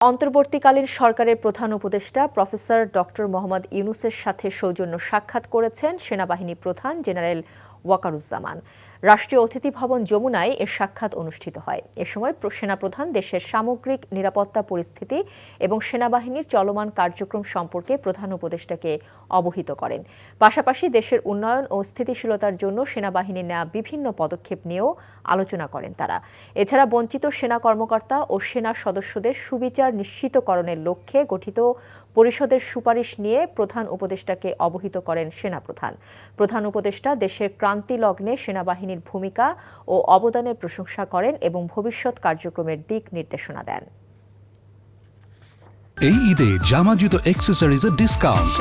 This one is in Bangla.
অন্তর্বর্তীকালীন সরকারের প্রধান উপদেষ্টা প্রফেসর ডক্টর মোহাম্মদ ইউনূসের সাথে সৌজন্য সাক্ষাৎ করেছেন সেনাবাহিনী প্রধান জেনারেল ওয়াকারুজ্জামান। রাষ্ট্রীয় অতিথি ভবন যমুনায় এর সাক্ষাৎ অনুষ্ঠিত হয়। এ সময় সেনাপ্রধান দেশের সামগ্রিক নিরাপত্তা পরিস্থিতি এবং সেনাবাহিনীর চলমান কার্যক্রম সম্পর্কে প্রধান উপদেষ্টাকে অবহিত করেন। পাশাপাশি দেশের উন্নয়ন ও স্থিতিশীলতার জন্য সেনাবাহিনীর নেওয়া বিভিন্ন পদক্ষেপ নিয়েও আলোচনা করেন তারা। এছাড়া বঞ্চিত সেনা কর্মকর্তা ও সেনা সদস্যদের সুবিচার নিশ্চিতকরণের লক্ষ্যে গঠিত পরিষদের সুপারিশ নিয়ে প্রধান উপদেষ্টাকে অবহিত করেন সেনাপ্রধান। প্রধান উপদেষ্টা দেশের ক্রান্তি লগ্নে সেনাবাহিনীর ভূমিকা ও অবদানের প্রশংসা করেন এবং ভবিষ্যৎ কার্যক্রমের দিক নির্দেশনা দেন। এই ঈদে জামা জুতো অ্যাক্সেসরিজের ডিসকাউন্ট